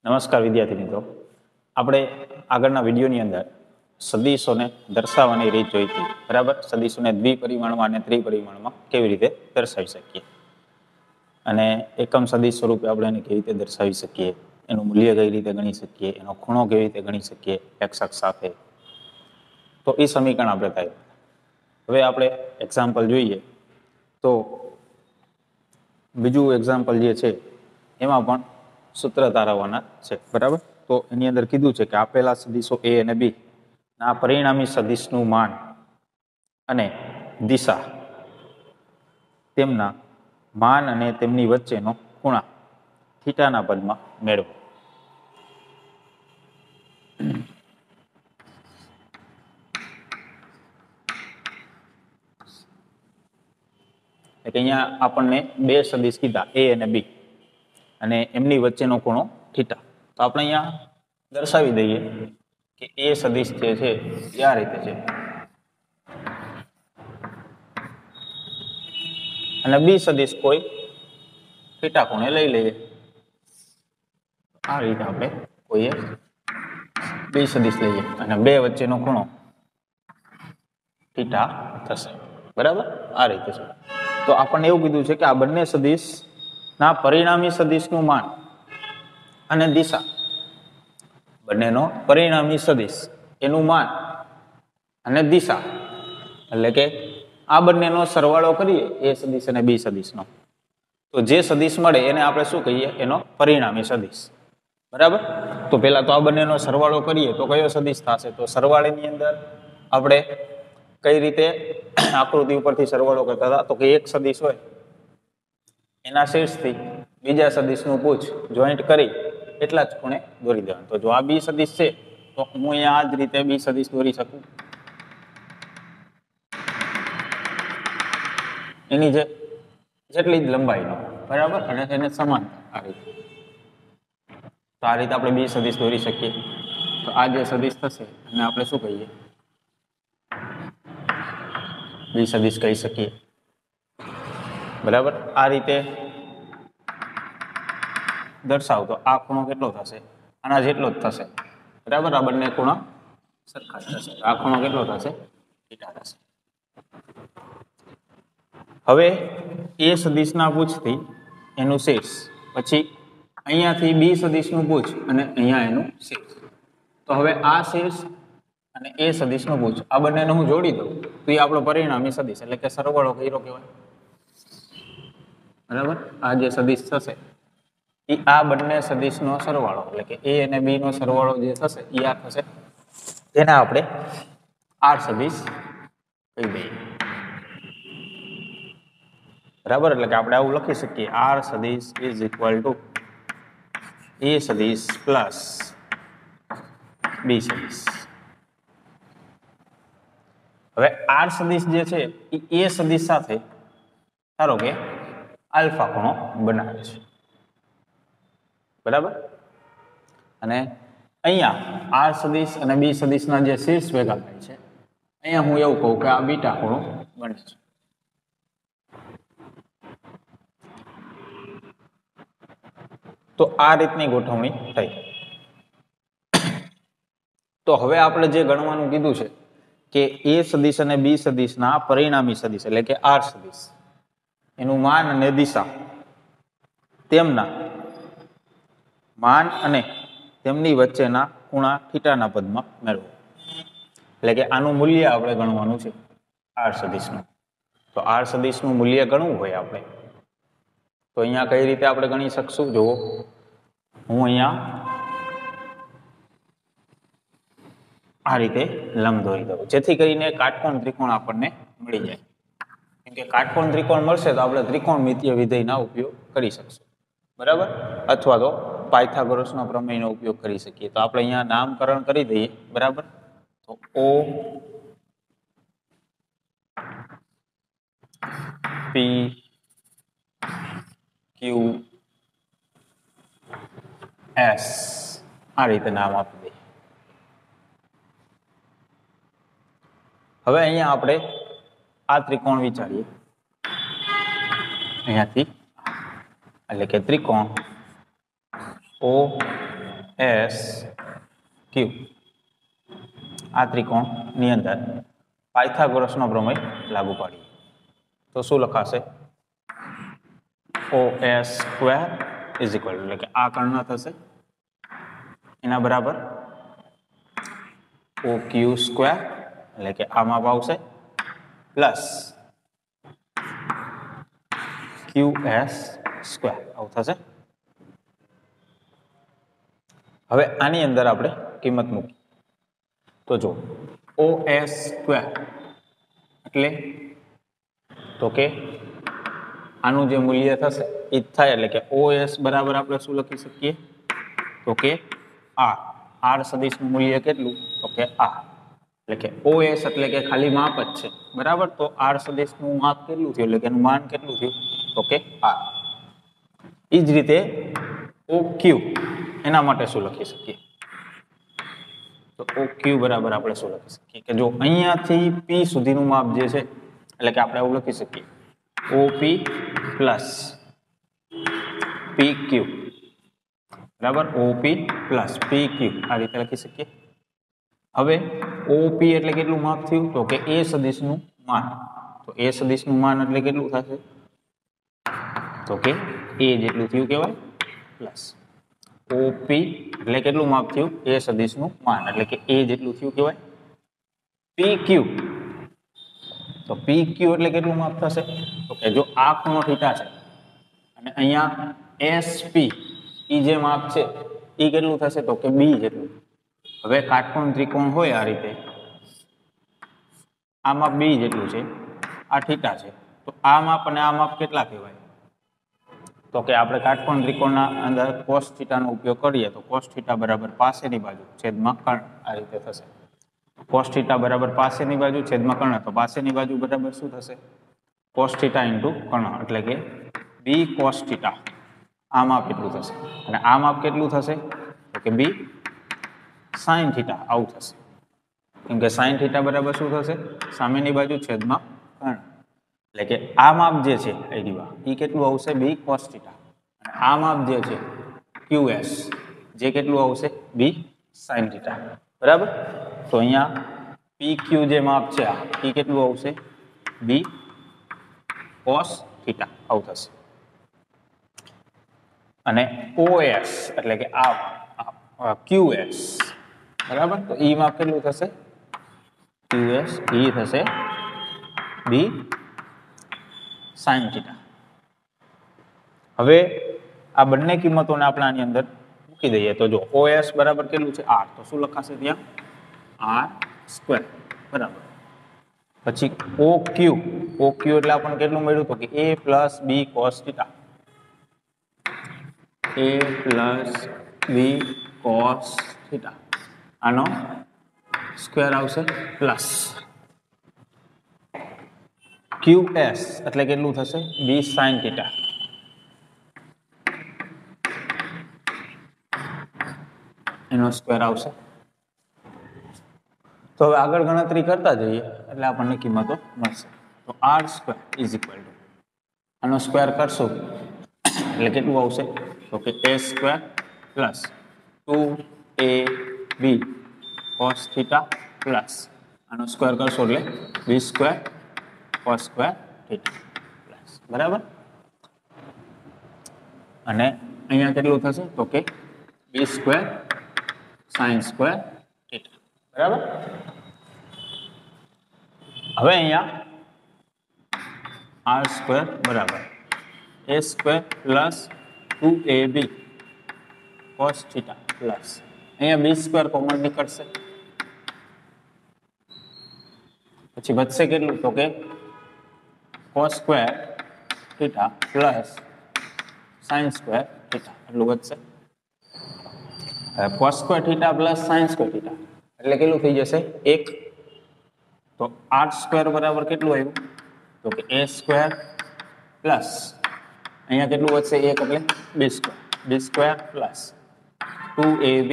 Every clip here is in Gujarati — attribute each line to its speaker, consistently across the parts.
Speaker 1: નમસ્કાર વિદ્યાર્થી મિત્રો, આપણે આગળના વિડીયોની અંદર સદિશોને દર્શાવવાની રીત જોઈ હતી. બરાબર, સદિશોને દ્વિપરિમાણમાં અને ત્રિપરિમાણમાં કેવી રીતે દર્શાવી શકીએ અને એકમ સદિશ સ્વરૂપે આપણે એને કેવી રીતે દર્શાવી શકીએ, એનું મૂલ્ય કઈ રીતે ગણી શકીએ, એનો ખૂણો કેવી રીતે ગણી શકીએ એક્સ અક્ષ સાથે. તો એ સમીકરણ આપણે થાય. હવે આપણે એક્ઝામ્પલ જોઈએ તો બીજું એક્ઝામ્પલ જે છે એમાં પણ સૂત્ર તારવવાના છે. બરાબર, તો એની અંદર કીધું છે કે આપેલા સદિશો એ અને બી ના પરિણામી સદિશનું માન અને દિશા, તેમના માન અને તેમની વચ્ચેનો ખૂણા થીટાના પદમાં મેળવો. એટલે અહીંયા આપણને બે સદિશ કીધા એ અને બી અને એમની વચ્ચેનો ખૂણો થીટા. તો આપણે અહીંયા દર્શાવી દઈએ કે એ સદિશ જે છે એ આ રીતે છે અને બી સદિશ કોઈ થીટા ખૂણે લઈ લઈએ. આ રીતે આપણે કોઈએ બી સદિશ લઈએ અને બે વચ્ચેનો ખૂણો થીટા થશે. બરાબર, આ રીતે છે. તો આપણને એવું કીધું છે કે આ બંને સદિશ ના પરિણામી સદિશનું માન અને દિશા, બંનેનો પરિણામી સદિશ એનું માન અને દિશા, એટલે કે આ બંનેનો સરવાળો કરીએ એ સદિશ અને બી સદિશનો, તો જે સદિશ મળે એને આપણે શું કહીએ? એનો પરિણામી સદિશ. બરાબર, તો પહેલા તો આ બંનેનો સરવાળો કરીએ તો કયો સદિશ થશે? તો સરવાળાની અંદર આપણે કઈ રીતે આકૃતિ ઉપરથી સરવાળો કરતા હતા? તો કે એક સદિશ હોય એના શીર્ષથી બીજા સદિશનું પૂછ જોઈન્ટ કરી એટલા જ ખૂણે દોરી દેવાનું. તો જો આ બી સદિશ છે તો હું અહીંયા આ જ રીતે બી સદિશ દોરી શકું. એની જેટલી જ લંબાઈનો, બરાબર, અને એને સમાન આ રીતે. તો આ રીતે આપણે બી સદિશ દોરી શકીએ. તો આ જે સદિશ થશે અને આપણે શું કહીએ? બી સદિશ કહી શકીએ. બરાબર, આ રીતે દર્શાવતો આ ખૂણો કેટલો થશે? આના જેટલો જ થશે. બરાબર, આ બંને ખૂણા સરખા જ થશે. આ ખૂણો કેટલો થશે? થીટા થશે. હવે એ સદિશના પૂછથી એનું શેષ, પછી અહીંયાથી બી સદિશનું પૂછ અને અહીંયા એનું શેષ. તો હવે આ શેષ અને એ સદિશનું પૂછ આ બંનેને હું જોડી દઉં તો એ આપણો પરિણામી સદિશ, એટલે કે સરવાળો કર્યો કહેવાય. બરાબર, આ જે સદિશ થશે એ આ બંને સદિશનો સરવાળો, એટલે કે એ અને બી નો સરવાળો જે થશે એ આ થશે. જેને આપણે આર સદિશ કહી દઈએ. બરાબર, એટલે કે આપણે આવું લખી શકીએ, આર સદિશ ઇઝ ઇક્વલ ટુ એ સદિશ પ્લસ બી સદિશ. હવે આર સદિશ જે છે એ સદિશ સાથે ધારો કે આલ્ફા ખૂણો બનાવે છે. બરાબર, અને અહીંયા આર સદિશ અને બી સદિશના જે શીર્ષ ભેગા થાય છે, અહીંયા હું એવું કહું કે આ બીટા ખૂણો બને છે. તો આ રીતની ગોઠવણી થઈ. તો હવે આપણે જે ગણવાનું કીધું છે કે એ સદિશ અને બી સદિશના પરિણામી સદિશ, એટલે કે આર સદિશ, એનું માન અને દિશા, તેમના માન અને તેમની વચ્ચેના ખૂણા થીટાના પદમાં મેળવો. એટલે કે આનું મૂલ્ય આપણે ગણવાનું છે આર સદિશનું. તો આર સદિશનું મૂલ્ય ગણવું હોય આપણે તો અહીંયા કઈ રીતે આપણે ગણી શકશું? જુઓ, હું અહીંયા આ રીતે લંબ દોરી દઉં જેથી કરીને કાટકોણ ત્રિકોણ આપણને મળી જાય. કેમ કે કાટકોણ ત્રિકોણ મળશે તો આપણે ત્રિકોણમિતીય વિધેયના ઉપયોગ કરી શકશું. બરાબર, અથવા તો પાયથાગોરસના પ્રમેયનો ઉપયોગ કરી શકીએ. તો આપણે અહીંયા નામકરણ કરી દઈએ. બરાબર, તો ઓ પી ક્યુ એસ આ રીતે નામ આપી દઈએ. હવે અહીંયા આપણે આ ત્રિકોણ વિચારીએ અહીંયાથી, એટલે કે ત્રિકોણ ઓ એસ ક્યુ આ ત્રિકોણની અંદર પાયથાગોરસનો પ્રમેય લાગુ પાડીએ તો શું લખાશે? OS સ્ક્વેર ઇઝ ઇક્વલ એટલે કે આ કર્ણ થશે એના બરાબર OQ સ્ક્વેર એટલે કે આ માપ આવશે પ્લસ QS સ્ક્વેર આવું થશે. હવે આની અંદર આપણે કિંમત મૂકી તો જો OS સ્ક્વેર એટલે તો કે આનું જે મૂલ્ય થશે એ થાય એટલે કે OS બરાબર આપણે શું લખી શકીએ તો કે R સદિશનું મૂલ્ય કેટલું તો કે આ એટલે કે OS એટલે કે ખાલી માપ જ છે બરાબર. તો R સદિશનું માપ કેટલું થયું એટલે કે એનું માન કેટલું થયું તો કે R. એ જ રીતે OQ એના માટે શું લખી શકીએ તો OQ બરાબર આપણે શું લખી શકીએ કે જો અહીંયાથી P સુધીનું માપ જે છે એટલે કે આપણે એવું લખી શકીએ OP પ્લસ PQ બરાબર OP પ્લસ PQ આ રીતે લખી શકીએ. હવે OP એટલે કેટલું માપ થયું તો કે A સદિશનું માન. તો A સદિશનું માન એટલે કેટલું થશે તો કે A જેટલું થયું કહેવાય પ્લસ OP એટલે કેટલું માપ થયું A સદિશનું માન એટલે કે A જેટલું થયું કહેવાય. PQ તો PQ એટલે કેટલું માપ થશે તો કે જો આ ખૂણો થીટા છે અને અહીંયા SP ઈ જે માપ છે એ કેટલું થશે તો કે B જેટલું. હવે કાટકોણ ત્રિકોણ હોય આ રીતે આ માપ B જેટલું છે આ થીટા છે તો આ માપ અને આ માપ કેટલા કહેવાય તો કે આપણે કાટકોણ ત્રિકોણના અંદર cos થીટાનો ઉપયોગ કરીએ તો cos થીટા બરાબર પાસેની બાજુ છેદમાં કર્ણ આ રીતે થશે. cos થીટા બરાબર પાસેની બાજુ છેદમાં કર્ણ તો પાસેની બાજુ બરાબર શું થશે cos થીટા ઇન્ટુ કર્ણ એટલે કે B cos થીટા આ માપ કેટલું થશે અને આ માપ કેટલું થશે તો કે B sin થીટા આવું થશે. કેમ કે sin થીટા બરાબર શું થશે સામેની બાજુ છેદમાં કર્ણ એટલે કે આ માપ જે છે આઈડીવા એ કેટલું આવશે B cos થીટા અને આ માપ જે છે QS જે કેટલું આવશે B sin થીટા બરાબર. તો અહીંયા PQ જે માપ છે આ એ કેટલું આવશે B cos થીટા આવું થશે. અને OS એટલે કે આ QS બરાબર તો ઈ માપ કેટલું થશે QS ઈ થશે B sin થીટા. હવે આ બંને કિંમતોને આપણે આની અંદર મૂકી દઈએ તો જો OS બરાબર કેટલું છે R તો શું લખાશે ત્યાં R સ્ક્વેર બરાબર. પછી OQ એટલે આપણને કેટલું મળ્યું તો કે A plus B cos theta A plus B cos theta આનો સ્ક્વેર આવશે પ્લસ QS એટલે કેટલું થશે B sin થીટા એનો સ્ક્વેર આવશે. તો હવે આગળ ગણતરી કરતા જઈએ એટલે આપણને કિંમતો મળશે. તો R square is equal to આનો સ્ક્વેર કરશું એટલે કેટલું આવશે તો કે A square plus 2AB cos theta plus આનો સ્ક્વેર કરશો એટલે B square cos square theta plus બરાબર. અને અહીંયા કેટલું થશે તો કે B square sin square theta બરાબર. હવે અહીંયા R સ્ક્વેર બરાબર A square plus 2AB cos theta plus અહીંયા B સ્ક્વેર કોમન નીકળશે પછી વધશે કેટલું તો કે cos square theta plus sin square theta એટલું વધશે. cos square theta plus sin square theta એટલે કેટલું થઈ જશે 1. તો R સ્ક્વેર બરાબર કેટલું આવ્યું તો કે A સ્ક્વેર પ્લસ અહીંયા કેટલું વધશે 1 એટલે B square plus 2AB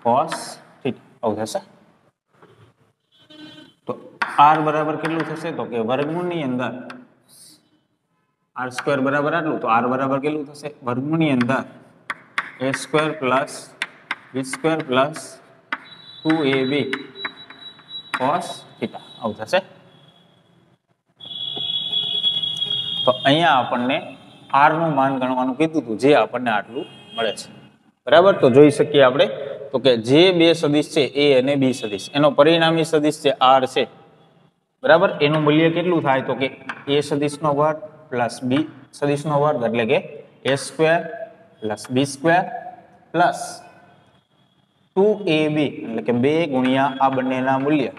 Speaker 1: cos theta આવું થશે. તો R બરાબર કેટલું થશે તો કે વર્ગમૂળની અંદર R સ્ક્વેર બરાબર આટલું તો R બરાબર કેટલું થશે વર્ગમૂળની અંદર a square plus b square plus 2ab cos theta આવું થશે. તો અહીંયા આપણને r નું માન ગણવાનું કીધું હતું, જે આપણને આટલું મળે છે. બરાબર, તો જોઈ શકીએ આપણે તો કે જે બે સદિશ છે a અને b સદિશ, એનો પરિણામી સદિશ છે r છે. બરાબર, એનું મૂલ્ય કેટલું થાય તો કે a સદિશનો વર્ગ પ્લસ b સદિશનો વર્ગ એટલે કે a square plus b square plus 2ab એટલે કે 2 ગુણ્યા આ બંનેના મૂલ્ય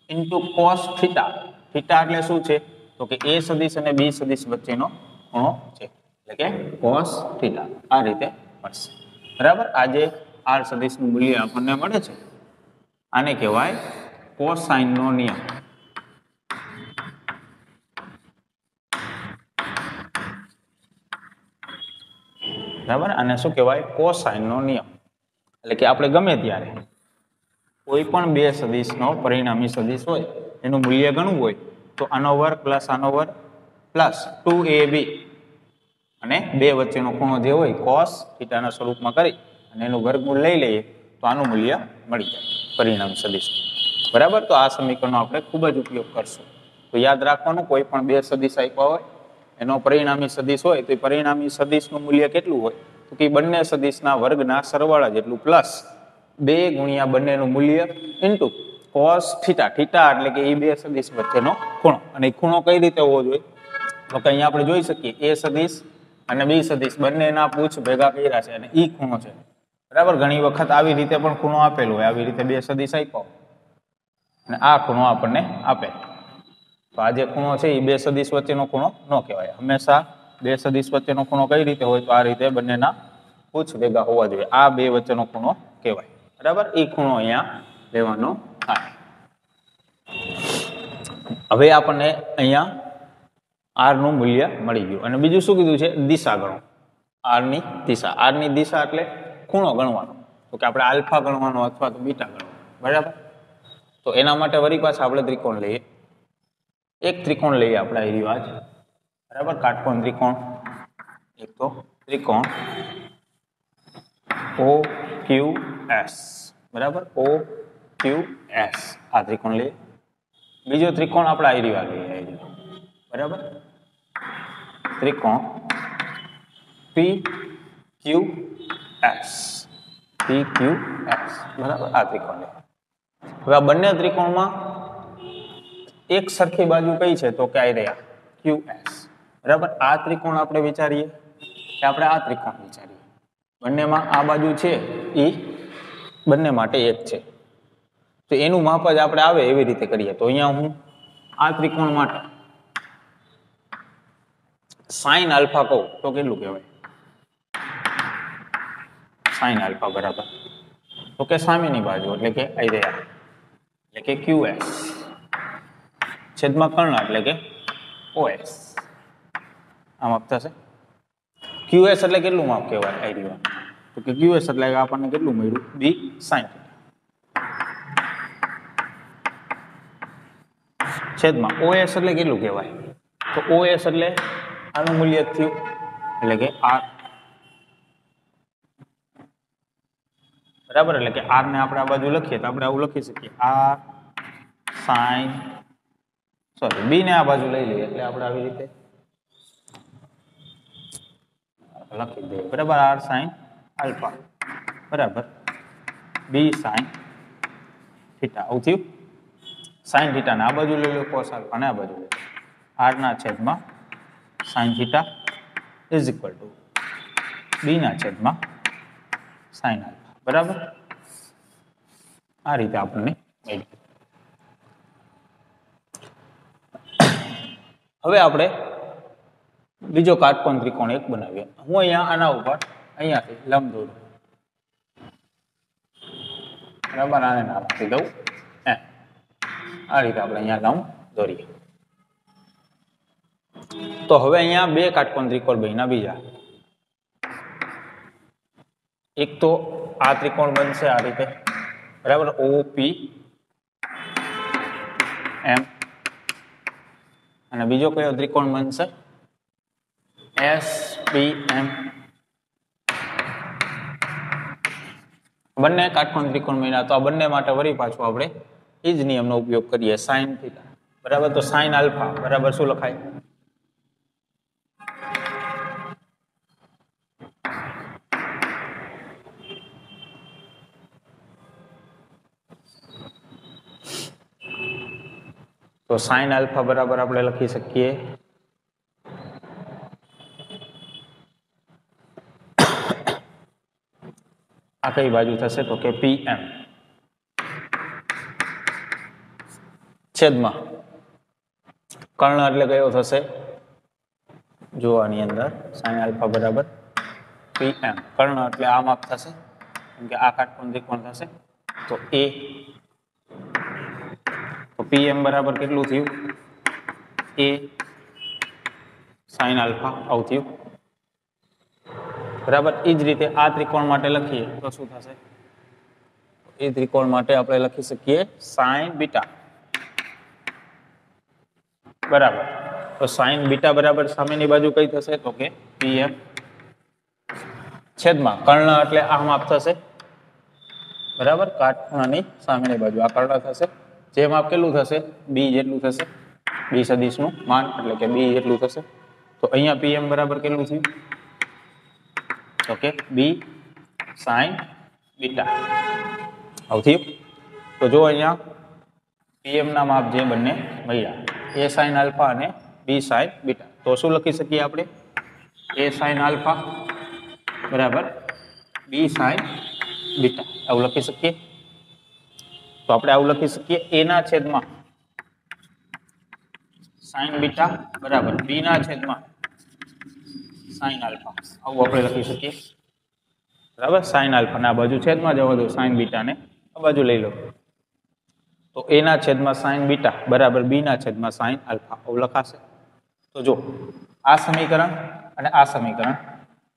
Speaker 1: ઇન્ટુ cos થીટા. થીટા એટલે શું છે તો કે a સદિશ અને b સદિશ વચ્ચેનો ખૂણો છે, એટલે કે cos થીટા. આ રીતે મળશે. બરાબર, આ જે r સદિશનું મૂલ્ય આપણને મળે છે આને કહેવાય કોસાઇનનો નિયમ. બરાબર, આને શું કહેવાય કોસાઇનનો નિયમ. એટલે કે આપણે ગમે ત્યારે કોઈ પણ બે સદિશનો પરિણામી સદિશ હોય એનું મૂલ્ય ગણવું હોય તો આનો વર્ગ પ્લસ આનો વર્ગ પ્લસ 2ab અને બે વચ્ચેનો ખૂણો જે હોય cos થીટાના સ્વરૂપમાં કરી અને એનું વર્ગમૂળ લઈ લઈએ તો આનું મૂલ્ય મળી જાય પરિણામી સદિશ. બરાબર, તો આ સમીકરણનો આપણે ખૂબ જ ઉપયોગ કરશું. તો યાદ રાખવાનું, કોઈ પણ બે સદિશ આપ્યા હોય એનો પરિણામી સદિશ હોય તો એ પરિણામી સદિશનું મૂલ્ય કેટલું હોય તો કે બંને સદિશના વર્ગના સરવાળા જેટલું પ્લસ 2 ગુણ્યા બંનેનું મૂલ્ય ઇન્ટુ cos થીટા. થીટા એટલે કે એ બે સદિશ વચ્ચેનો ખૂણો. અને એ ખૂણો કઈ રીતે હોવો જોઈએ તો કે અહીંયા આપણે જોઈ શકીએ a સદિશ અને b સદિશ બંનેના પૂછ ભેગા કર્યા છે અને ઈ ખૂણો છે. બરાબર, ઘણી વખત આવી રીતે પણ ખૂણો આપેલો હોય, આવી રીતે બે સદિશ આપ્યો અને આ ખૂણો આપણને આપેલો. તો આ જે ખૂણો છે એ બે સદિશ વચ્ચેનો ખૂણો ન કહેવાય. હંમેશા બે સદિશ વચ્ચેનો ખૂણો કઈ રીતે હોય તો આ રીતે બંનેના પૂછ ભેગા હોવા જોઈએ. આ બે વચ્ચેનો ખૂણો કહેવાય. બરાબર, એ ખૂણો અહીંયા લેવાનો થાય. હવે આપણને અહીંયા r નું મૂલ્ય મળી ગયું. અને બીજું શું કીધું છે દિશા ગણો. r ની દિશા. r ની દિશા એટલે ખૂણો ગણવાનો. તો કે આપણે આલ્ફા ગણવાનો અથવા તો બીટા ગણવાનો. બરાબર, તો એના માટે વળી પાછા આપણે ત્રિકોણ લઈએ. એક ત્રિકોણ લઈએ આપણે એ રિવાજ. બરાબર, કાટકોણ ત્રિકોણ. એક તો ત્રિકોણ OQS. બરાબર, OQS આ ત્રિકોણ લઈએ. બીજો ત્રિકોણ આપણે આ રિવાજ લઈએ. બરાબર, ત્રિકોણ PQS. PQS. બરાબર, આ ત્રિકોણ લઈએ. હવે આ બંને ત્રિકોણમાં એક સરખી બાજુ કઈ છે તો કે આ રહ્યા QS. બરાબર, આ ત્રિકોણ આપણે વિચારીએ કે આપણે આ ત્રિકોણ વિચારીએ. બંનેમાં આ બાજુ છે એ બંને માટે એક છે, તો એનું માપ જ આપણે આવે એવી રીતે કરીએ. તો અહીંયા હું આ ત્રિકોણ માટે sin આલ્ફા કહું તો કેટલું કહેવાય sin આલ્ફા બરાબર તો કે સામેની બાજુ એટલે કે આ રહ્યા એટલે કે QS છેદમાં કર્ણ એટલે કે OS. આ માપ થશે. QS એટલે કેટલું માપ કહેવાય આ રહ્યા તો કે QS એટલે આપણને કેટલું મળ્યું b sin છેદમાં OS એટલે કેટલું કહેવાય તો OS એટલે આનું મૂલ્ય થયું એટલે કે r. બરાબર, એટલે કે r ને આપણે આ બાજુ લખીએ તો આપણે આવું લખી શકીએ r sin b ને આ બાજુ લઈ લઈએ એટલે આપણે આવી રીતે લખી દઈએ. બરાબર, r sin આલ્ફા બરાબર b sin થીટા. આવું થયું. sin થીટા ને આ બાજુ લઈ લો, cos આલ્ફા ને આ બાજુ લઈ લો. r ના છેદમાં sin theta is equal to b ના છેદમાં sin આલ્ફા. બરાબર, આ રીતે આપણને મળી. હવે આપણે બીજો કાટકોણ ત્રિકોણ એક બનાવીએ. હું અહીંયા આના ઉપર અહીંયાથી લંબ દોરું. બરાબર, આને નામ આપી દઉં આ રીતે આપણે અહીંયા લંબ દોરીએ. તો હવે અહીંયા બે કાટકોણ ત્રિકોણ બન્યા બીજા. એક તો આ ત્રિકોણ બનશે આ રીતે. બરાબર, OPM અને બીજો કયો ત્રિકોણ બનશે SPM. બંને કાટકોણ ત્રિકોણ બન્યા, તો આ બંને માટે વળી પાછું આપણે એ જ નિયમનો ઉપયોગ કરીએ, સાઇન થીટા બરાબર. તો સાઇન આલ્ફા બરાબર શું લખાય? તો સાઇન આલ્ફા બરાબર આપણે લખી શકીએ આ કઈ બાજુ થશે તો કે PM છેદમાં કર્ણ એટલે કયો થશે? જો આની અંદર સાઇન આલ્ફા બરાબર PM, કર્ણ એટલે આ માપ થશે કેમ કે આ કાટકોણ ત્રિકોણ થશે. તો A તો PM બરાબર કેટલું થયું? A સાઇન આલ્ફા આવું થયું બરાબર. એ જ રીતે આ ત્રિકોણ માટે લખીએ તો શું થશે? એ ત્રિકોણ માટે આપણે લખી શકીએ સાઇન બીટા બરાબર. તો સાઇન બીટા બરાબર સામેની બાજુ કઈ થશે તો કે PM છેદમાં કર્ણ એટલે આ માપ થશે બરાબર. કાટખૂણાની સામેની બાજુ આ કર્ણ થશે, જે માપ કેટલું થશે? B જેટલું થશે, B સદિશનું માન એટલે કે B જેટલું થશે. તો અહીંયા PM બરાબર કેટલું થયું તો કે B સાઇન બીટા આવું થયું. તો જો અહીંયા PM ના માપ જે બંને મળ્યા, A સાઇન આલ્ફા અને B સાઇન બીટા, તો શું લખી શકીએ આપણે? A સાઇન આલ્ફા બરાબર B સાઇન બીટા આવું લખી શકીએ. તો આપણે આવું લખી શકીએ A ના છેદમાં સાઇન બીટા બરાબર B ના છેદમાં સાઇન આલ્ફા આવું આપણે લખી શકીએ બરાબર. સાઇન આલ્ફા ને આ બાજુ છેદમાં જવા દો, સાઇન બીટા ને આ બાજુ લઈ લો. તો A ના છેદમાં સાઇન બીટા બરાબર B ના છેદમાં સાઇન આલ્ફા આવું લખાશે. તો જો આ સમીકરણ અને આ સમીકરણ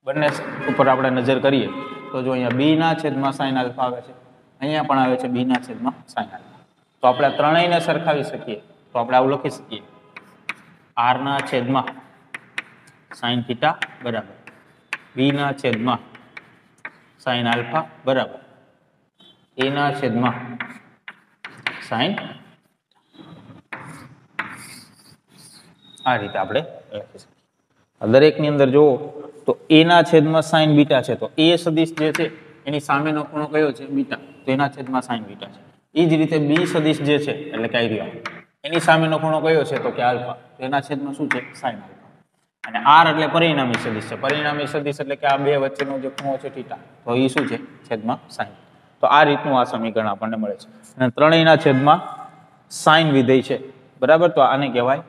Speaker 1: બંને ઉપર આપણે નજર કરીએ તો જો અહીંયા B ના છેદમાં સાઇન આલ્ફા આવે છે, અહીંયા પણ આવે છે B ના છેદમાં સાઇન આલ્ફા. તો આપણે ત્રણેયને સરખાવી શકીએ. તો આપણે આવું લખી શકીએ R ના છેદમાં સાઇન થીટા બરાબર B ના છેદમાં સાઇન આલ્ફા બરાબર A ના છેદમાં સાઇન. આ રીતે આપણે લખી શકીએ. દરેકની અંદર જુઓ તો A ના છેદમાં સાઇન બીટા છે, તો A સદિશ જે છે એની સામેનો ખૂણો કયો છે? બીટા. તો એના છેદમાં સાઇન બીટા છે. એ જ રીતે B સદિશ જે છે એટલે કે આયર્યો, એની સામેનો ખૂણો કયો છે તો કે આલ્ફા, તો એના છેદમાં શું છે? Sine alpha. અને R એટલે પરિણામી સદિશ છે. પરિણામી સદિશ એટલે કે આ બે વચ્ચેનો જે ખૂણો છે થીટા, તો એ શું છે? છેદમાં સાઇન. તો આ રીતનું આ સમીકરણ આપણને મળે છે. અને ત્રણેયના છેદમાં સાઇન વિધેય છે બરાબર. તો આને કહેવાય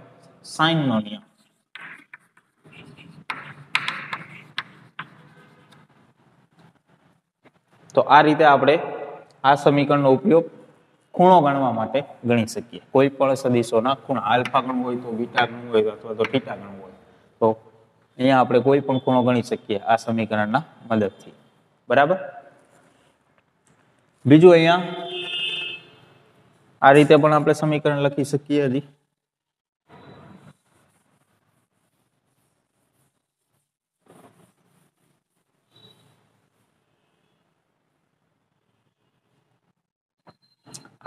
Speaker 1: સાઇનનો નિયમ. તો આ રીતે આપણે આ સમીકરણનો ઉપયોગ ખૂણો ગણવા માટે ગણી શકીએ. કોઈ પણ સદિશોના ખૂણા આલ્ફા ગણવું હોય તો, બીટા ગણવું હોય અથવા તો થીટા ગણવું હોય તો અહીંયા આપણે કોઈ પણ ખૂણો ગણી શકીએ આ સમીકરણના મદદથી બરાબર. બીજું અહીંયા આ રીતે પણ આપણે સમીકરણ લખી શકીએ. હજી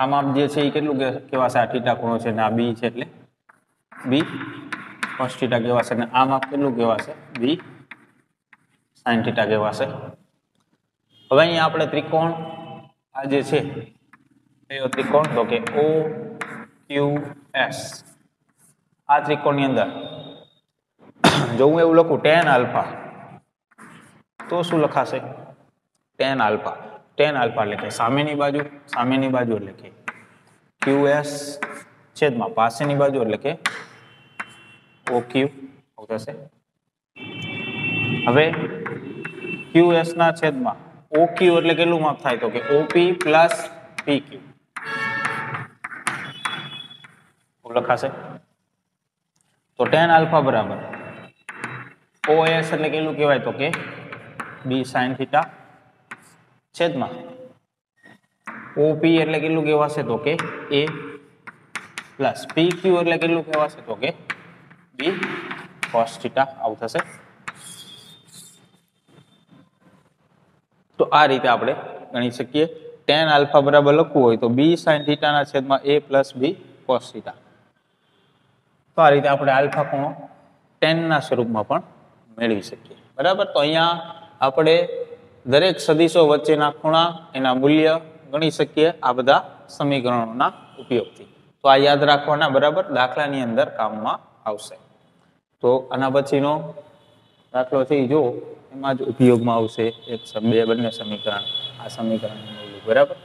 Speaker 1: આ માપ જે છે એ કેટલું કહેવાશે? આ થીટા ખૂણો છે ને આ B છે એટલે B cos થીટા કહેવાશે, ને આ માપ કેટલું કહેવાશે? B sin થીટા કહેવાશે. હવે અહીંયા આપણે ત્રિકોણ આ જે છે એ ત્રિકોણ તો કે OQS, આ ત્રિકોણની અંદર જો હું એવું લખું tan આલ્ફા તો શું લખાશે? tan alpha. tan આલ્ફા એટલે કે સામેની બાજુ એટલે કે QS છેદમાં પાસેની બાજુ એટલે કે OQ થશે. હવે QS ના છેદમાં OQ એટલે કેટલું માપ થાય તો કે OP પ્લસ PQ લખાશે. તો tan આલ્ફા બરાબર OS એટલે કેટલું કહેવાય તો કે B sin થીટા છેદમાં OP એટલે કેટલું કહેવાશે તો કે A પ્લસ PQ એટલે કેટલું કહેવાશે તો કે B cos થીટા આવું થશે. તો આ રીતે આપણે ગણી શકીએ. tan આલ્ફા બરાબર લખવું હોય તો b sin થીટા ના છેદમાં a plus b cos theta. તો આ રીતે આપણે આલ્ફા ખૂણો tan ના સ્વરૂપમાં પણ મેળવી શકીએ. બરાબર. તો અહીંયા આપણે દરેક સદિશો વચ્ચેના ખૂણા એના મૂલ્ય ગણી શકીએ આ બધા સમીકરણોના ઉપયોગથી. તો આ યાદ રાખવાના, બરાબર, દાખલાની અંદર કામમાં આવશે. તો આના પછીનો દાખલો છે જો એમાં જ ઉપયોગમાં આવશે. બે બંને સમીકરણ, આ સમીકરણ મૂલ્ય, બરાબર.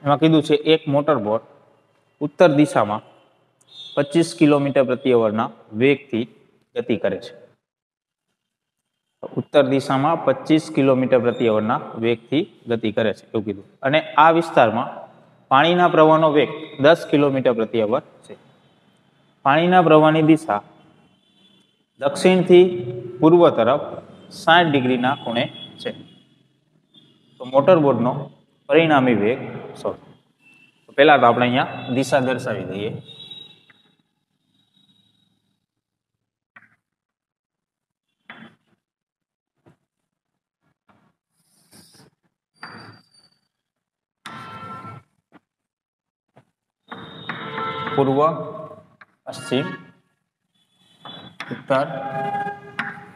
Speaker 1: એમાં કીધું છે એક મોટર બોટ ઉત્તર દિશામાં 25 કિલોમીટર પ્રતિ અવરના વેગથી ગતિ કરે છે. ઉત્તર દિશામાં 25 કિલોમીટર પ્રતિ અવરના વેગથી ગતિ કરે છે એવું કીધું. અને આ વિસ્તારમાં પાણીના પ્રવાહનો વેગ 10 કિલોમીટર પ્રતિ અવર છે. પાણીના પ્રવાહની દિશા દક્ષિણથી પૂર્વ તરફ 60 ડિગ્રીના ખૂણે છે. તો મોટર બોટનો પરિણામી વેગ શોધો. પહેલા તો આપણે અહીંયા દિશા દર્શાવી દઈએ. પૂર્વ, પશ્ચિમ, ઉત્તર,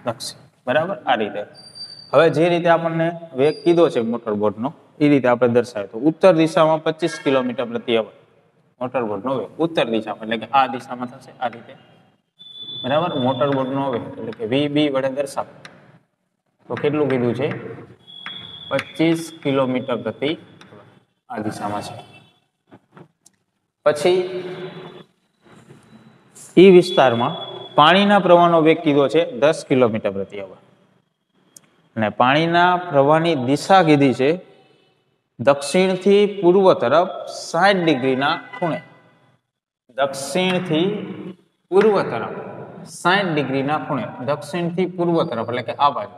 Speaker 1: દક્ષિણ, બરાબર. આ રીતે હવે જે રીતે આપણને વેગ કીધો છે મોટર બોટનો એ રીતે આપણે દર્શાવ્યો. તો ઉત્તર દિશામાં 25 કિલોમીટર પ્રતિ અવર મોટર બોટનો વેગ ઉત્તર દિશામાં, એટલે કે આ દિશામાં થશે આ રીતે, બરાબર. મોટર બોટનો વેગ એટલે કે VB વડે દર્શાવો તો કેટલું કીધું છે? 25 કિલોમીટર પ્રતિ આ દિશામાં છે. પછી એ વિસ્તારમાં પાણીના પ્રવાહનો વેગ કીધો છે 10 કિલોમીટર પ્રતિ અવર અને પાણીના પ્રવાહની દિશા કીધી છે દક્ષિણથી પૂર્વ તરફ 60 ડિગ્રીના ખૂણે. દક્ષિણથી પૂર્વ તરફ 60 ડિગ્રીના ખૂણે. દક્ષિણથી પૂર્વ તરફ એટલે કે આ બાજુ,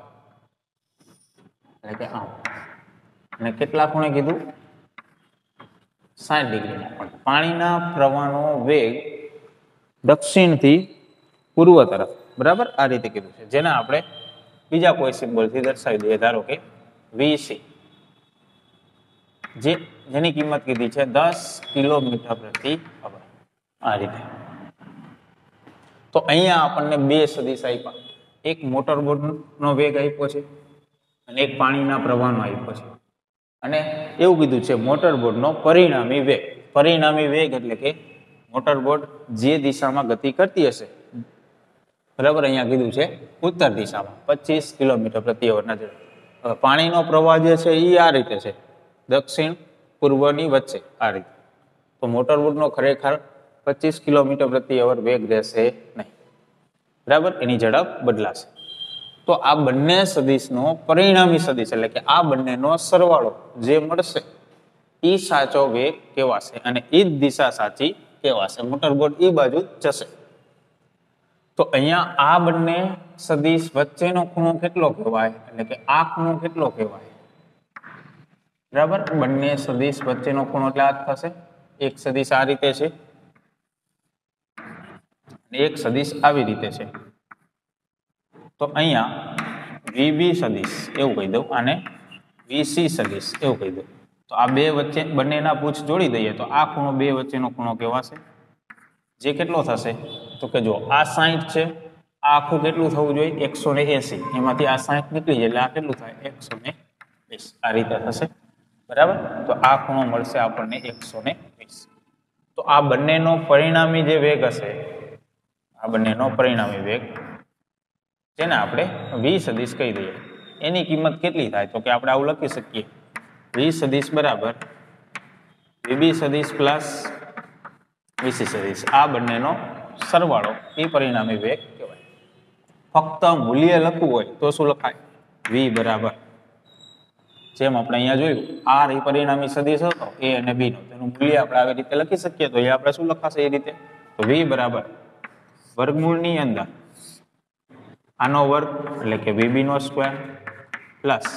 Speaker 1: એટલે કે આમ. અને કેટલા ખૂણે કીધું? 60 ડિગ્રીના ખૂણે. પાણીના પ્રવાહનો વેગ દક્ષિણથી પૂર્વ તરફ, બરાબર. આ રીતે કીધું છે, જેને આપણે બીજા કોઈ સિમ્બોલથી દર્શાવી દઈએ. ધારો કે VC, જેની કિંમત કીધી છે 10 કિલોમીટર પ્રતિ અવર. આ રીતે. તો અહીંયા આપણને બે સદિશ આપ્યા. એક મોટર બોટનો વેગ આપ્યો છે અને એક પાણીના પ્રવાહનો આપ્યો છે. અને એવું કીધું છે મોટર બોટનો પરિણામી વેગ. પરિણામી વેગ એટલે કે મોટર બોટ જે દિશામાં ગતિ કરતી હશે, બરાબર, અહીંયા કીધું છે ઉત્તર દિશામાં 25 કિલોમીટર પ્રતિ અવરના ઝડપે. પાણીનો પ્રવાહ જે છે એ આ રીતે છે, દક્ષિણ પૂર્વની વચ્ચે, આ રીતે. તો મોટર બોટનો ખરેખર 25 કિલોમીટર પ્રતિ અવર વેગ રહેશે નહીં, બરાબર. એની ઝડપ બદલાશે. તો આ બંને સદિશનો પરિણામી સદિશ એટલે કે આ બંનેનો સરવાળો જે મળશે એ સાચો વેગ કહેવાશે અને એ જ દિશા સાચી કહેવાશે. મોટર બોટ એ બાજુ જશે. તો અહીંયા આ બંને સદિશ વચ્ચેનો ખૂણો કેટલો કહેવાય? એટલે કે આ ખૂણો કેટલો કહેવાય? બરાબર. બંને સદિશ વચ્ચેનો ખૂણો એટલે આ જ થશે. એક સદિશ આ રીતે છે અને એક સદિશ આવી રીતે છે. તો અહીંયા VB સદિશ એવું કહી દઉં અને VC સદિશ એવું કહી દઉં. તો આ બે વચ્ચે બંનેના પૂછ જોડી દઈએ તો આ ખૂણો બે વચ્ચેનો ખૂણો કહેવાશે. જે કેટલો થશે? તો કે જો આ 60 છે, આ આખું કેટલું થવું જોઈએ? 180. એમાંથી આ 60 નીકળી જાય એટલે આ કેટલું થાય? 120. આ રીતે થશે, બરાબર. તો આ ખૂણો મળશે આપણને 120. તો આ બંનેનો પરિણામી જે વેગ હશે, આ બંનેનો પરિણામી વેગ જેને આપણે V સદિશ કહી દઈએ, એની કિંમત કેટલી થાય? તો કે આપણે આવું લખી શકીએ V સદિશ બરાબર VB સદિશ પ્લસ VC સદિશ. આ બંનેનો સરવાળો એ પરિણામી વેગ કહેવાય. ફક્ત મૂલ્ય લખવું હોય તો શું લખાય? V બરાબર, જેમ આપણે અહીંયા જોયું, R એ પરિણામી સદિશ હતો A અને B નો, તેનું મૂલ્ય આપણે આવી રીતે લખી શકીએ. તો એ આપણે શું લખાશે? એ રીતે તો v બરાબર વર્ગમૂળની અંદર આનો વર્ગ એટલે કે vb નો સ્ક્વેર પ્લસ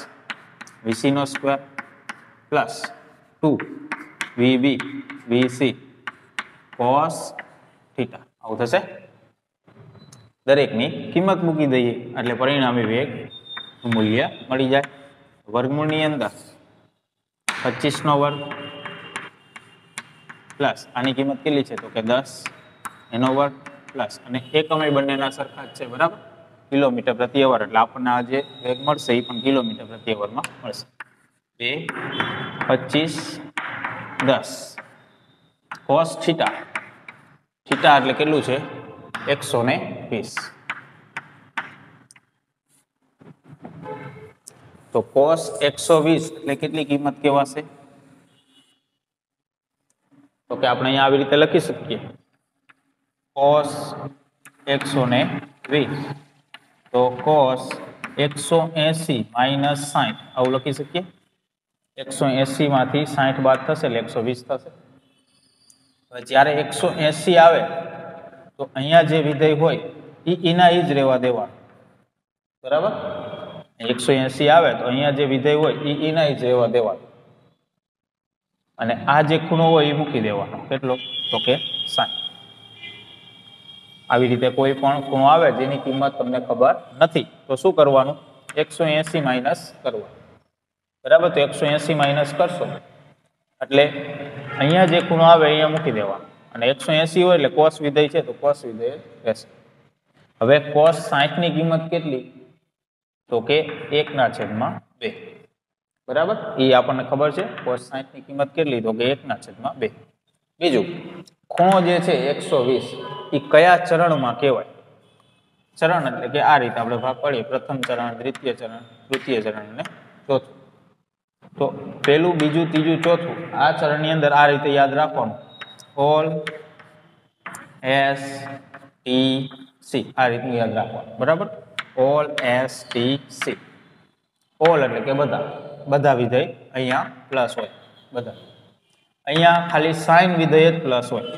Speaker 1: vc નો square plus 2vb vc cos theta આવું થશે. દરેકની કિંમત મૂકી દઈએ એટલે પરિણામી વેગ મૂલ્ય મળી જાય. વર્ગમૂળની અંદર 25 નો વર્ગ પ્લસ આની કિંમત કેટલી છે તો કે 10 એનો વર્ગ પ્લસ અને એકમ બંનેના સરખા જ છે બરાબર, કિલોમીટર પ્રતિ અવર એટલે આપણને આ જે વેગ મળશે એ પણ કિલોમીટર પ્રતિ અવરમાં મળશે. 2 25 10 cos થીટા, થીટા એટલે કેટલું છે 120. તો cos 120 એટલે કેટલી કિંમત કહેવાશે તો કે આપણે અહીંયા આવી રીતે લખી શકીએ cos 120 તો cos 180 માઇનસ 60 આવું લખી શકીએ. 180 માંથી 60 બાદ થશે એટલે 120 થશે. હવે જ્યારે 180 આવે તો અહીંયા જે વિધેય હોય એના જ રહેવા દેવાનું બરાબર. 180 આવે તો અહીંયા જે વિધેય હોય એના જ રહેવા દેવાનું અને આ જે ખૂણો હોય એ મૂકી દેવાનો કેટલો તો કે 60. આવી રીતે કોઈ પણ ખૂણો આવે જેની કિંમત તમને ખબર નથી તો શું કરવાનું 180 માઇનસ કરવાનું બરાબર. તો 180 માઇનસ કરશો એટલે અહીંયા જે ખૂણો આવે અહીંયા મૂકી દેવાનો અને 180 હોય એટલે cos વિધેય છે તો cos વિધેય રહેશે. હવે cos 60 ની કિંમત કેટલી તો કે 1/2 બરાબર. એ આપણને ખબર છે cos 60 ની કિંમત કેટલી તો કે 1/2. બીજું ખૂણો જે છે 120 એ કયા ચરણમાં કહેવાય? ચરણ એટલે કે આ રીતે આપણે ભાગ પાડીએ પ્રથમ ચરણ, દ્વિતીય ચરણ, તૃતીય ચરણ અને ચોથું. તો પહેલું, બીજું, ત્રીજું, ચોથું આ ચરણની અંદર આ રીતે યાદ રાખવાનું ઓલ એસ ટી સી આ રીતનું યાદ રાખવાનું બરાબર. All S T C all એટલે કે બધા, બધા વિધેય અહીંયા પ્લસ હોય બધા. અહીંયા ખાલી સાઇન વિધેય જ પ્લસ હોય.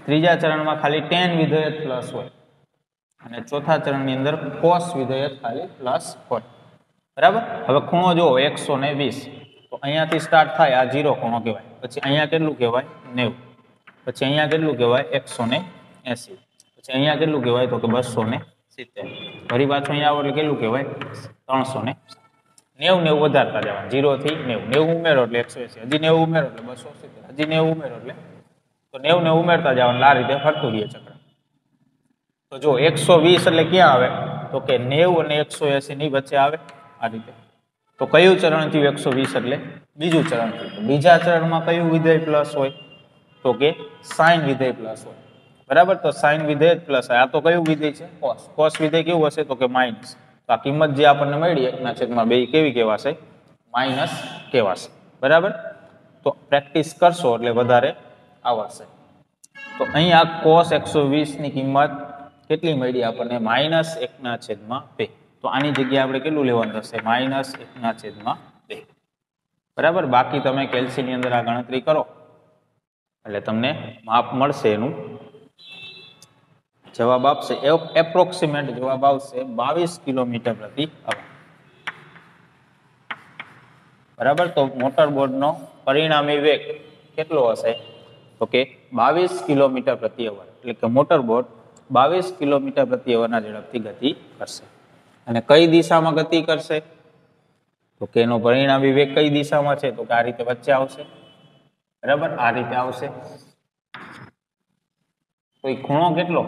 Speaker 1: ત્રીજા ચરણમાં ખાલી tan વિધેય જ પ્લસ હોય અને ચોથા ચરણની અંદર cos વિધેય જ ખાલી પ્લસ હોય બરાબર. હવે ખૂણો જુઓ 120 તો અહીંયાથી સ્ટાર્ટ થાય આ 0 ખૂણો કહેવાય. પછી અહીંયા કેટલું કહેવાય 90. પછી અહીંયા કેટલું કહેવાય 180. પછી અહીંયા કેટલું કહેવાય તો કે 270. ફરી પાછું અહીંયા આવો એટલે કેટલું કહેવાય 300. 90 વધારતા જવાનું 0 થી 90. 90 ઉમેરો એટલે 180. હજી 90 ઉમેરો એટલે 270. હજી 90 ઉમેરો એટલે તો 90 ઉમેરતા જવાનું આ રીતે ફરતું રહે ચક્ર. તો જો 120 એટલે ક્યાં આવે તો કે 90 અને 180 ની વચ્ચે આવે આ રીતે. તો કયું ચરણ થયું 120 એટલે બીજું ચરણ થયું. તો બીજા ચરણમાં કયું વિધેય પ્લસ હોય તો કે સાઇન વિધેય પ્લસ હોય બરાબર. તો સાઇન વિધેય પ્લસ આ તો કયું વિધેય છે cos. cos વિધેય કેવું હશે તો કે માઇનસ. તો આ કિંમત જે આપણને મળી 1/2 કેવી કહેવાશે માઇનસ કહેવાશે બરાબર. તો પ્રેક્ટિસ કરશો એટલે વધારે આવડશે. તો અહીંયા cos 120 ની કિંમત કેટલી મળી આપણને -1/2. તો આની જગ્યાએ આપણે કેટલું લેવાનું થશે -1/2 બરાબર. બાકી તમે કેલ્સીની અંદર આ ગણતરી કરો એટલે તમને માપ મળશે, એનું જવાબ આપશે એપ્રોક્સિમેટ જવાબ આવશે 22 કિલોમીટર પ્રતિ અવર બરાબર. તો મોટર બોટનો પરિણામી વેગ કેટલો હશે તો કે 22 કિલોમીટર પ્રતિ અવર એટલે કે મોટર બોટ 22 કિલોમીટર પ્રતિ અવરના ઝડપથી ગતિ કરશે. અને કઈ દિશામાં ગતિ કરશે તો કે એનો પરિણામી વેગ કઈ દિશામાં છે તો કે આ રીતે વચ્ચે આવશે બરાબર. આ રીતે આવશે. તો એ ખૂણો કેટલો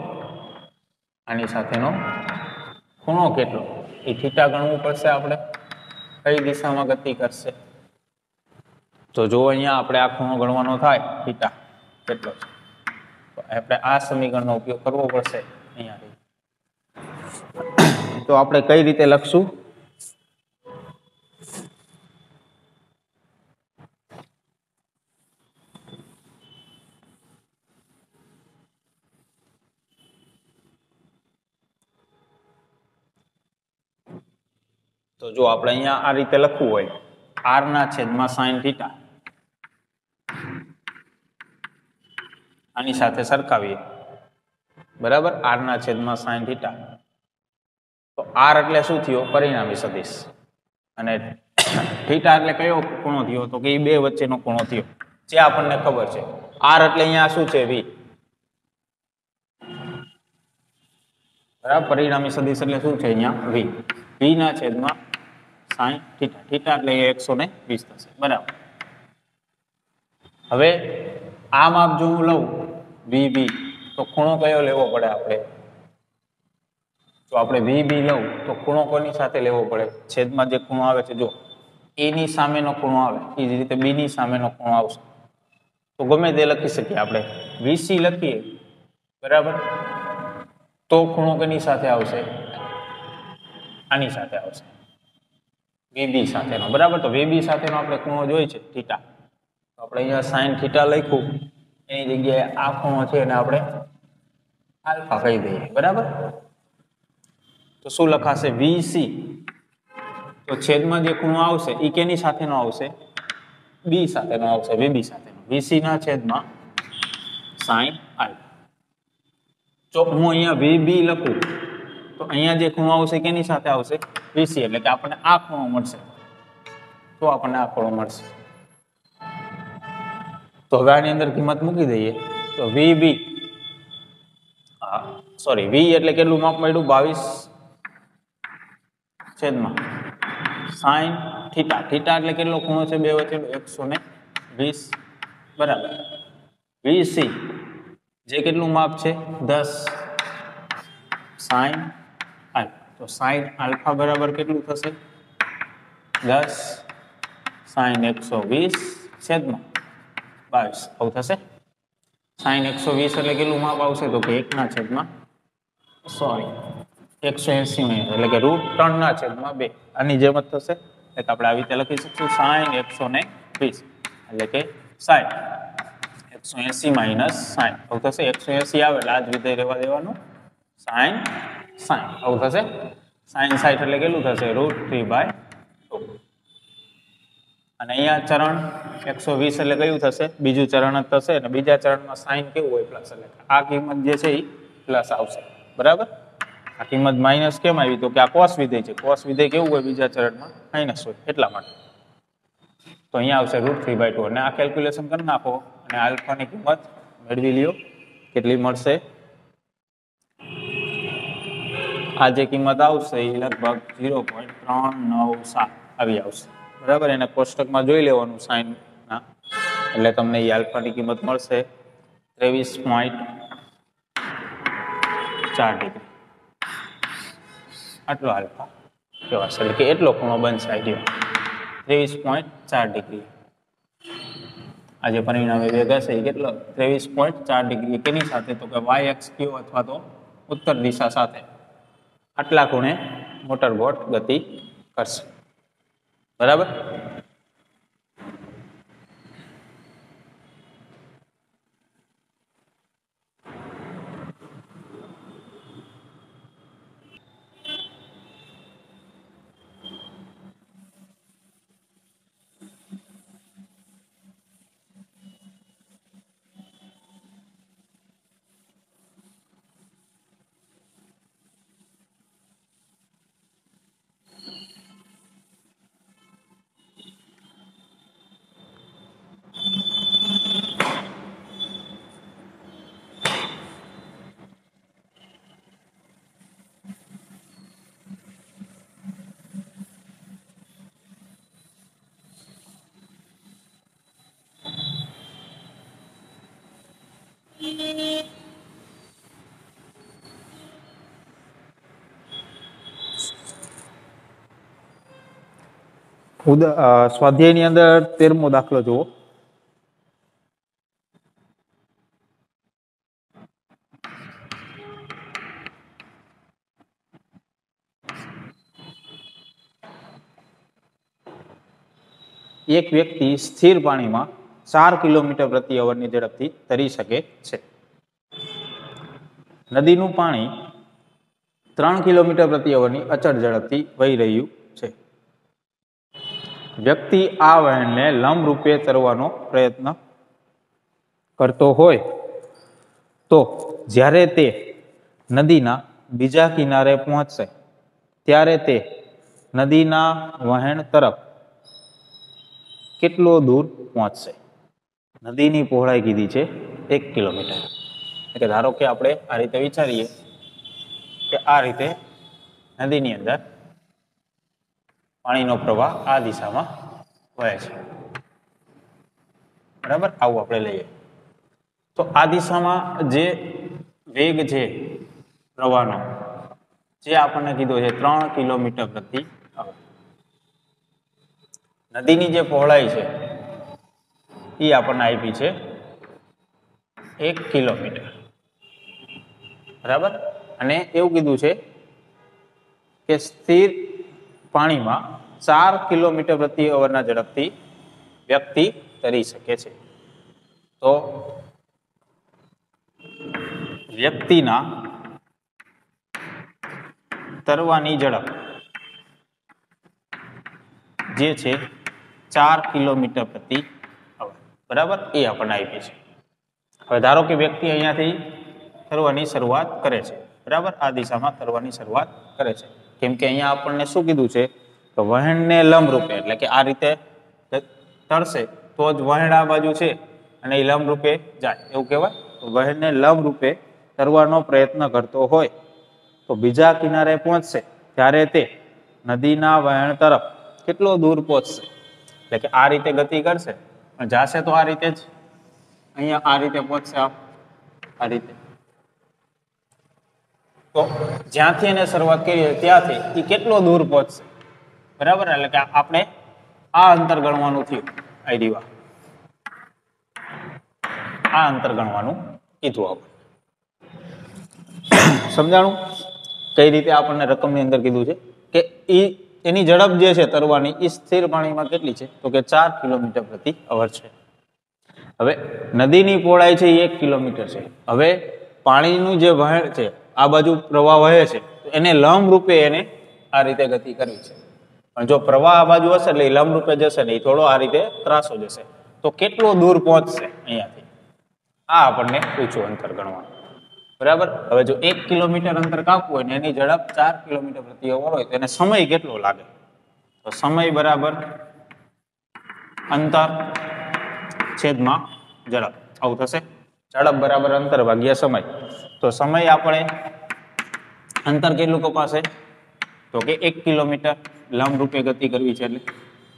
Speaker 1: આની સાથેનો ખૂણો કેટલો એ થીટા ગણવું પડશે આપણે કઈ દિશામાં ગતિ કરશે. તો જો અહીંયા આપણે આ ખૂણો ગણવાનો થાય થીટા કેટલો છે તો આપણે આ સમીકરણનો ઉપયોગ કરવો પડશે અહીંયા. તો આપણે કઈ રીતે લખશું તો જો આપણે અહીંયા આ રીતે લખવું હોય r ના છેદમાં sin θ આની સાથે સરખાવીએ, બરાબર, r ના છેદમાં sin થીટા. તો r એટલે શું થયો? પરિણામી સદિશ. અને થીટા એટલે કયો ખૂણો થયો? તો કે એ બે વચ્ચેનો ખૂણો થયો, જે આપણને ખબર છે. r એટલે અહીંયા શું છે? v. બરાબર, પરિણામી સદિશ એટલે શું છે? અહીંયા v. v ના છેદમાં sin થીટા. થીટા એટલે 120 થશે, બરાબર. હવે આ માપ જો હું લઉં vb, તો ખૂણો કયો લેવો પડે આપણે? જો આપણે vb લઉં તો ખૂણો કોની સાથે લેવો પડે? છેદમાં જે ખૂણો આવે છે, જો a ની સામેનો ખૂણો આવે એ જ રીતે b ની સામેનો ખૂણો આવશે. તો ગમે તે લખી શકીએ આપણે, vc લખીએ, બરાબર, તો ખૂણો કેની સાથે આવશે? આની સાથે આવશે, vb સાથેનો, બરાબર. તો vb સાથેનો આપણે ખૂણો જોઈએ છે થીટા, તો આપણે અહીંયા sin થીટા લખ્યું, એની જગ્યાએ આ ખૂણો છે અને આપણે આલ્ફા કહી દઈએ, બરાબર. તો શું લખાશે? vc. તો છેદમાં જે ખૂણો આવશે એ કેની સાથેનો આવશે? b સાથેનો આવશે, vb સાથેનો. vc ના છેદમાં sin આલ્ફા. જો હું અહીંયા vb લખું તો અહીંયા જે ખૂણો આવશે કેની સાથે આવશે? vc. એટલે કે આપણને આ ખૂણો મળશે, તો આપણને આ ખૂણો મળશે. તો હવે આની અંદર કિંમત મૂકી દઈએ તો vb, સોરી, v એટલે કેટલું માપ મળ્યું? 22 છેદમાં sin થીટા. થીટા એટલે કેટલો ખૂણો છે બે વચ્ચેનો? 120, બરાબર. vc જે કેટલું માપ છે? 10 sin આલ્ફા. તો sin આલ્ફા બરાબર કેટલું થશે? 10 sin 120 છેદમાં 22, આવું થશે. sin 120 એટલે કેટલું માપ આવશે? તો કે 1 ના છેદમાં, સોરી, 180 એટલે કે √3 ના છેદમાં 2. આની જેમ જ થશે, એટલે આપણે આવી રીતે લખી શકશું sin 120 એટલે કે sin 180 માઇનસ sin, આવું થશે. 180 આવે એટલે આ જ વિધેય રહેવા દેવાનું, sin આવું થશે. sin 60 એટલે કેટલું થશે? √3/2. અને અહીંયા ચરણ 120 એટલે કયું થશે? બીજું ચરણ જ થશે. અને બીજા ચરણમાં સાઇન કેવું હોય? પ્લસ. એટલે આ કિંમત જે છે એ પ્લસ આવશે, બરાબર. આ કિંમત માઇનસ કેમ આવી? તો કે આ કોસ વિધેય છે. કોસ વિધેય કેવું હોય? બીજા ચરણમાં માઇનસ હોય, એટલા માટે. તો અહીંયા આવશે √3/2. અને આ કેલ્ક્યુલેશન કરી નાખો અને આલ્ફાની કિંમત મેળવી લ્યો. કેટલી મળશે? આ જે કિંમત આવશે એ લગભગ 0.397 આવી આવશે, બરાબર. એને કોષ્ટકમાં જોઈ લેવાનું સાઇન ના, એટલે તમને એ આલ્ફાની કિંમત મળશે 23.4 ડિગ્રી. આટલો આલ્ફા કહેવાશે, એટલે કે એટલો ખૂણો બનશે. આઈડિયો 23.4 ડિગ્રી. આ જે પરિણામે વેગ હશે એ કેટલો? 23.4 ડિગ્રી. કેની સાથે? તો કે વાય એક્સ ક્યુ અથવા તો ઉત્તર દિશા સાથે આટલા ખૂણે મોટરબોટ ગતિ કરશે, બરાબર. સ્વાધ્યાયની અંદર 13મો દાખલો જુઓ. એક વ્યક્તિ સ્થિર પાણીમાં 4 કિલોમીટર પ્રતિ અવરની ઝડપથી તરી શકે છે. નદીનું પાણી 3 કિલોમીટર પ્રતિ અવરની અચળ ઝડપથી વહી રહ્યું છે. વ્યક્તિ આ વહેણને લંબ રૂપે તરવાનો પ્રયત્ન કરતો હોય તો જ્યારે તે નદીના બીજા કિનારે પહોંચશે ત્યારે તે નદીના વહેણ તરફ કેટલો દૂર પહોંચશે? નદીની પહોળાઈ કીધી છે 1 કિલોમીટર. એટલે ધારો કે આપણે આ રીતે વિચારીએ કે આ રીતે નદીની અંદર પાણીનો પ્રવાહ આ દિશામાં વહે છે, બરાબર? આવું આપણે લઈએ તો આ દિશામાં જે વેગ છે પ્રવાહનો, જે આપણને કીધો છે 3 કિલોમીટર પ્રતિ અવર. નદીની જે પહોળાઈ છે એ આપણને આપી છે 1 કિલોમીટર, બરાબર? અને એવું કીધું છે કે સ્થિર પાણીમાં 4 કિલોમીટર પ્રતિ અવરના ઝડપથી વ્યક્તિ તરી શકે છે. તો વ્યક્તિના તરવાની ઝડપ જે છે 4 કિલોમીટર પ્રતિ અવર, બરાબર? એ આપણને આપી છે. હવે ધારો કે વ્યક્તિ અહીંયાથી તરવાની શરૂઆત કરે છે, બરાબર? આ દિશામાં તરવાની શરૂઆત કરે છે. કેમ કે અહીંયા આપણને શું કીધું છે કે વહેણને લંબ રૂપે, એટલે કે આ રીતે તરશે તો જ વહેણ આ બાજુ છે અને એ લંબ રૂપે જાય, એવું કહેવાય. તો વહેણને લંબ રૂપે તરવાનો પ્રયત્ન કરતો હોય તો બીજા કિનારે પહોંચશે ત્યારે તે નદીના વહેણ તરફ કેટલો દૂર પહોંચશે? એટલે કે આ રીતે ગતિ કરશે પણ જાશે તો આ રીતે જ, અહીંયા આ રીતે પહોંચશે, આ રીતે. તો જ્યાંથી એને શરૂઆત કરી ત્યાંથી એ કેટલો દૂર પહોંચશે, બરાબર? એટલે કે આપણે આ અંતર ગણવાનું થયું, આઈડીવા આ અંતર ગણવાનું કીધું આપણે. સમજાણું કઈ રીતે આપણને રકમની અંદર કીધું છે કે એની ઝડપ જે છે તરવાની એ સ્થિર પાણીમાં કેટલી છે? તો કે 4 કિલોમીટર પ્રતિ અવર છે. હવે નદીની પહોળાઈ છે એ 1 કિલોમીટર છે. હવે પાણીનું જે વહેણ છે આ બાજુ પ્રવાહ વહે છે તો એને લંબ રૂપે એને આ રીતે ગતિ કરવી છે. પણ જો પ્રવાહ આ બાજુ હશે એટલે એ લંબ રૂપે જશે ને, એ થોડો આ રીતે ત્રાસો જશે. તો કેટલો દૂર પહોંચશે અહીંયાથી? આ આપણને પૂછ્યું અંતર ગણવાનું, બરાબર? હવે જો 1 કિલોમીટર અંતર કાપવું હોય ને એની ઝડપ 4 કિલોમીટર પ્રતિ અવર હોય તો એને સમય કેટલો લાગે? તો સમય બરાબર અંતર છેદમાં ઝડપ, આવું થશે. ઝડપ બરાબર અંતર ભાગ્યા સમય. તો સમય આપણે અંતર કેટલું કપાશે? તો કે 1 કિલોમીટર લંબ રૂપે ગતિ કરવી છે એટલે.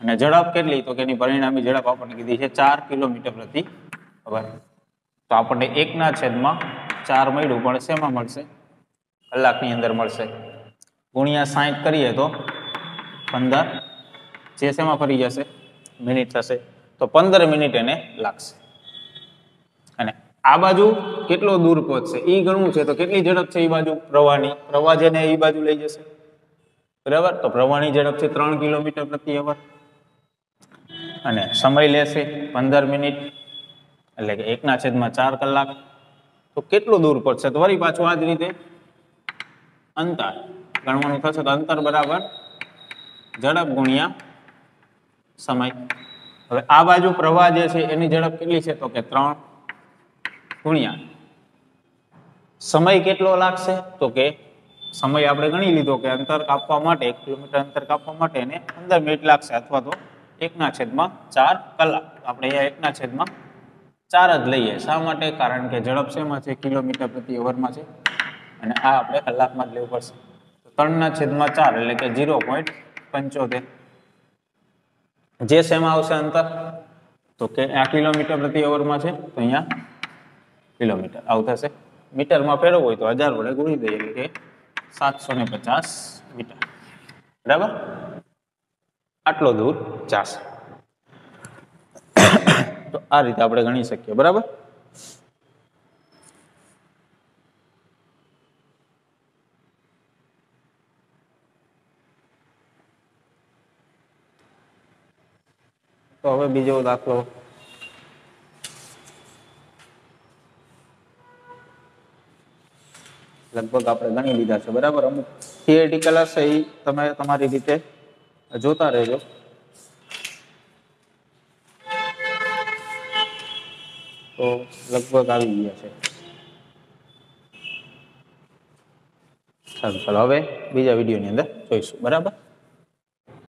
Speaker 1: અને ઝડપ કેટલી? તો કે એની પરિણામી ઝડપ આપણને કીધી છે 4 કિલોમીટર પ્રતિ અવર. તો આપણને 1/4 મળ્યું, પણ શેમાં મળશે? કલાકની અંદર મળશે. ગુણ્યા 60 કરીએ તો 15, જે શેમાં ફરી જશે? મિનિટ થશે. તો 15 મિનિટ એને લાગશે. અને આ બાજુ કેટલો દૂર પહોંચશે એ ગણવું છે તો કેટલી ઝડપ છે એ બાજુ પ્રવાહની? પ્રવાહ જેને એ બાજુ લઈ જશે, બરાબર? તો પ્રવાહની ઝડપ છે 3 કિલોમીટર પ્રતિ અવર અને સમય લેશે 15 મિનિટ, એટલે કે 1/4 કલાક. તો કેટલું દૂર પડશે? તો વળી પાછું આ જ રીતે અંતર ગણવાનું થશે. તો અંતર બરાબર ઝડપ ગુણ્યા સમય. હવે આ બાજુ પ્રવાહ જે છે એની ઝડપ કેટલી છે? તો કે 3 ગુણ્યા સમય કેટલો લાગશે? તો કે સમય આપણે ગણી લીધો કે અંતર કાપવા માટે 1 કિલોમીટર અંતર કાપવા માટે એને 15 મિનિટ લાગશે, અથવા તો 1/4 કલાક. આપણે અહીંયા 1/4 જ લઈએ. શા માટે? કારણ કે ઝડપ શેમાં છે? કિલોમીટર પ્રતિ અવરમાં છે અને આ આપણે કલાકમાં જ લેવું પડશે. તો 3/4 એટલે કે 0.75. જે શેમાં આવશે અંતર? તો કે આ કિલોમીટર પ્રતિ અવરમાં છે તો અહીંયા કિલોમીટર આવું થશે. મીટરમાં ફેરવવું હોય તો 1000 વડે ગુણી દઈએ એટલે કે 750 મીટર, બરાબર? આટલો દૂર જશે. તો આ રીતે આપણે ગણી શકીએ, બરાબર? તો હવે બીજો દાખલો લગભગ આપણે ગણી લીધા છે, બરાબર? અમુક થિયરિટિકલ હશે એ તમે તમારી રીતે જોતા રહેજો. તો લગભગ આવી ગયા છે. સારું ચાલો હવે બીજા વિડીયોની અંદર જોઈશું. બરાબર.